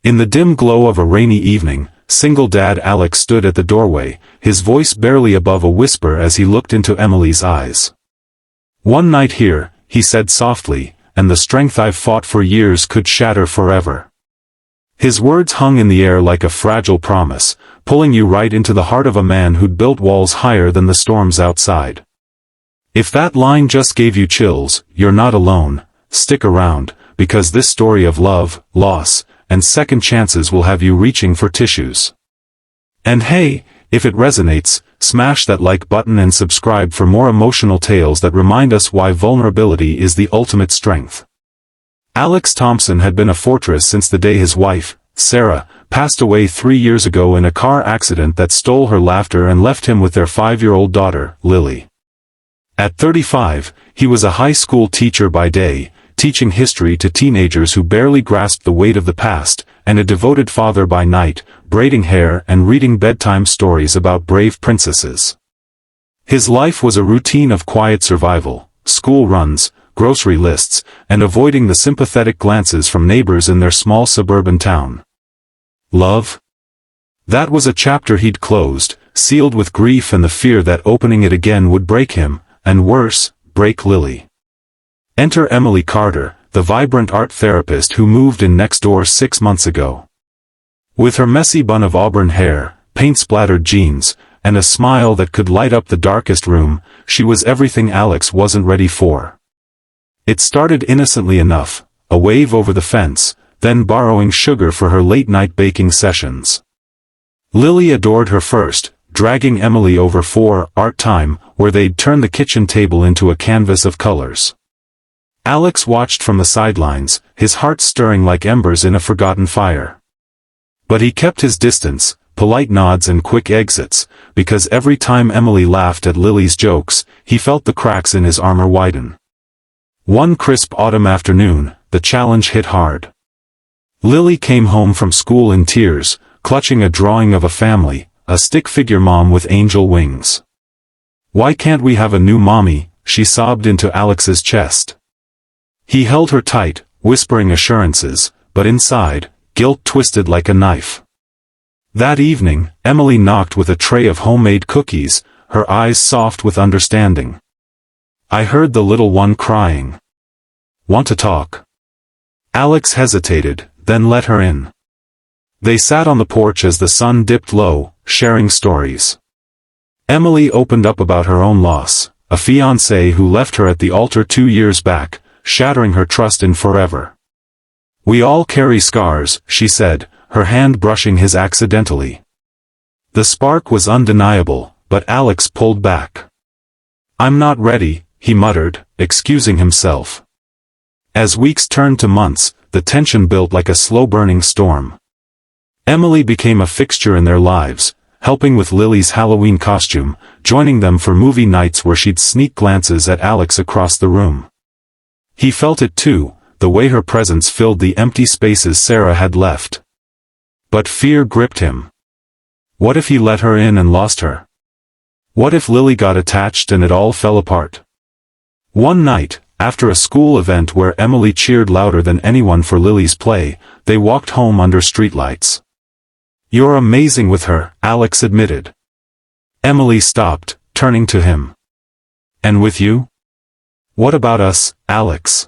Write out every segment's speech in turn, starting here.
In the dim glow of a rainy evening, single dad Alex stood at the doorway, his voice barely above a whisper as he looked into Emily's eyes. "One night here," he said softly, "and the strength I've fought for years could shatter forever." His words hung in the air like a fragile promise, pulling you right into the heart of a man who'd built walls higher than the storms outside. If that line just gave you chills, you're not alone. Stick around, because this story of love, loss, and second chances will have you reaching for tissues. And hey, if it resonates, smash that like button and subscribe for more emotional tales that remind us why vulnerability is the ultimate strength. Alex Thompson had been a fortress since the day his wife, Sarah, passed away 3 years ago in a car accident that stole her laughter and left him with their 5-year-old daughter, Lily. At 35, he was a high school teacher by day, teaching history to teenagers who barely grasped the weight of the past, and a devoted father by night, braiding hair and reading bedtime stories about brave princesses. His life was a routine of quiet survival, school runs, grocery lists, and avoiding the sympathetic glances from neighbors in their small suburban town. Love? That was a chapter he'd closed, sealed with grief and the fear that opening it again would break him, and worse, break Lily. Enter Emily Carter, the vibrant art therapist who moved in next door 6 months ago. With her messy bun of auburn hair, paint-splattered jeans, and a smile that could light up the darkest room, she was everything Alex wasn't ready for. It started innocently enough, a wave over the fence, then borrowing sugar for her late-night baking sessions. Lily adored her first, dragging Emily over for art time, where they'd turn the kitchen table into a canvas of colors. Alex watched from the sidelines, his heart stirring like embers in a forgotten fire. But he kept his distance, polite nods and quick exits, because every time Emily laughed at Lily's jokes, he felt the cracks in his armor widen. One crisp autumn afternoon, the challenge hit hard. Lily came home from school in tears, clutching a drawing of a family, a stick-figure mom with angel wings. "Why can't we have a new mommy?" she sobbed into Alex's chest. He held her tight, whispering assurances, but inside, guilt twisted like a knife. That evening, Emily knocked with a tray of homemade cookies, her eyes soft with understanding. "I heard the little one crying. Want to talk?" Alex hesitated, then let her in. They sat on the porch as the sun dipped low, sharing stories. Emily opened up about her own loss, a fiancé who left her at the altar 2 years back, shattering her trust in forever. "We all carry scars," she said, her hand brushing his accidentally. The spark was undeniable, but Alex pulled back. "I'm not ready," he muttered, excusing himself. As weeks turned to months, the tension built like a slow-burning storm. Emily became a fixture in their lives, helping with Lily's Halloween costume, joining them for movie nights where she'd sneak glances at Alex across the room. He felt it too, the way her presence filled the empty spaces Sarah had left. But fear gripped him. What if he let her in and lost her? What if Lily got attached and it all fell apart? One night, after a school event where Emily cheered louder than anyone for Lily's play, they walked home under streetlights. "You're amazing with her," Alex admitted. Emily stopped, turning to him. "And with you? What about us, Alex?"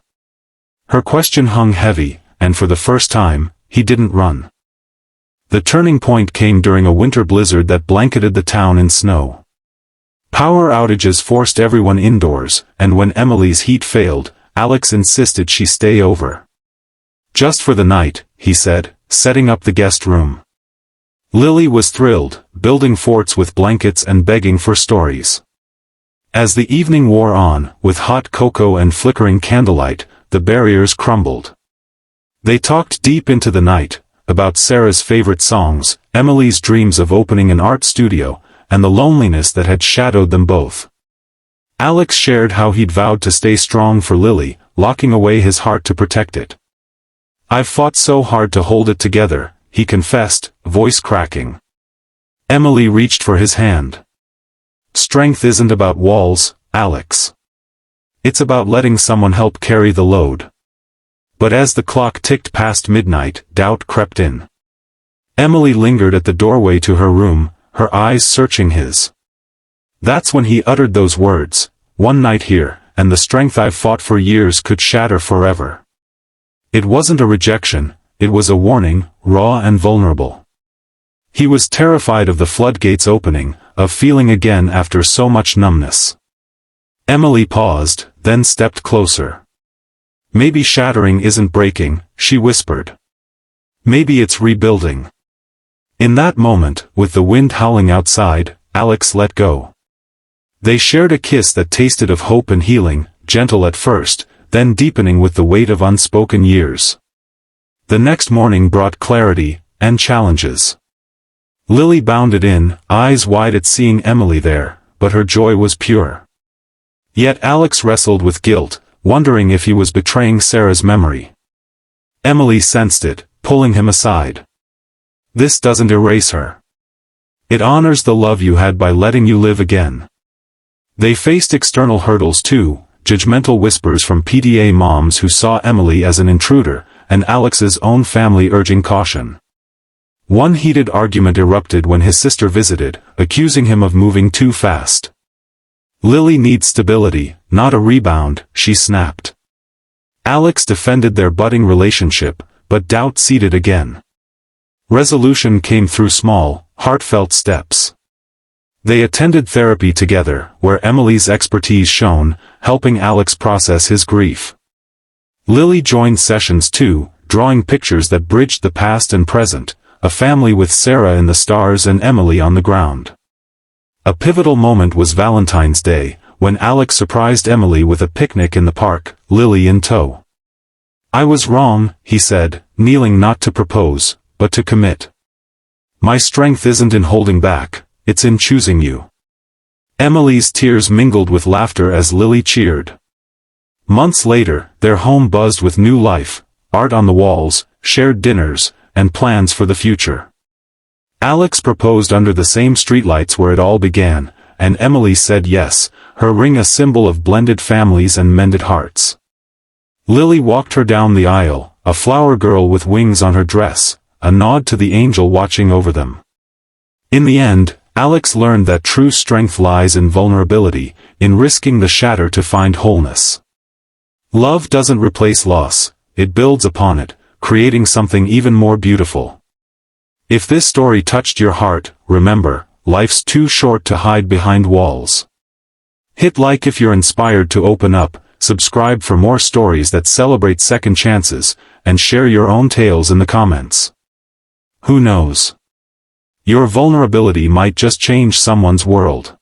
Her question hung heavy, and for the first time, he didn't run. The turning point came during a winter blizzard that blanketed the town in snow. Power outages forced everyone indoors, and when Emily's heat failed, Alex insisted she stay over. "Just for the night," he said, setting up the guest room. Lily was thrilled, building forts with blankets and begging for stories. As the evening wore on, with hot cocoa and flickering candlelight, the barriers crumbled. They talked deep into the night, about Sarah's favorite songs, Emily's dreams of opening an art studio, and the loneliness that had shadowed them both. Alex shared how he'd vowed to stay strong for Lily, locking away his heart to protect it. "I've fought so hard to hold it together," he confessed, voice cracking. Emily reached for his hand. "Strength isn't about walls, Alex. It's about letting someone help carry the load." But as the clock ticked past midnight, doubt crept in. Emily lingered at the doorway to her room, her eyes searching his. That's when he uttered those words, "One night here, and the strength I've fought for years could shatter forever." It wasn't a rejection, it was a warning, raw and vulnerable. He was terrified of the floodgates opening, of feeling again after so much numbness. Emily paused, then stepped closer. "Maybe shattering isn't breaking," she whispered. "Maybe it's rebuilding." In that moment, with the wind howling outside, Alex let go. They shared a kiss that tasted of hope and healing, gentle at first, then deepening with the weight of unspoken years. The next morning brought clarity, and challenges. Lily bounded in, eyes wide at seeing Emily there, but her joy was pure. Yet Alex wrestled with guilt, wondering if he was betraying Sarah's memory. Emily sensed it, pulling him aside. "This doesn't erase her. It honors the love you had by letting you live again." They faced external hurdles too, judgmental whispers from PTA moms who saw Emily as an intruder, and Alex's own family urging caution. One heated argument erupted when his sister visited, accusing him of moving too fast. "Lily needs stability, not a rebound," she snapped. Alex defended their budding relationship, but doubt seeded again. Resolution came through small, heartfelt steps. They attended therapy together, where Emily's expertise shone, helping Alex process his grief. Lily joined sessions too, drawing pictures that bridged the past and present, a family with Sarah in the stars and Emily on the ground. A pivotal moment was Valentine's Day, when Alex surprised Emily with a picnic in the park, Lily in tow. "I was wrong," he said, kneeling not to propose, but to commit. "My strength isn't in holding back, it's in choosing you." Emily's tears mingled with laughter as Lily cheered. Months later, their home buzzed with new life, art on the walls, shared dinners, and plans for the future. Alex proposed under the same streetlights where it all began, and Emily said yes, her ring a symbol of blended families and mended hearts. Lily walked her down the aisle, a flower girl with wings on her dress, a nod to the angel watching over them. In the end, Alex learned that true strength lies in vulnerability, in risking the shatter to find wholeness. Love doesn't replace loss, it builds upon it, creating something even more beautiful. If this story touched your heart, remember, life's too short to hide behind walls. Hit like if you're inspired to open up, subscribe for more stories that celebrate second chances, and share your own tales in the comments. Who knows? Your vulnerability might just change someone's world.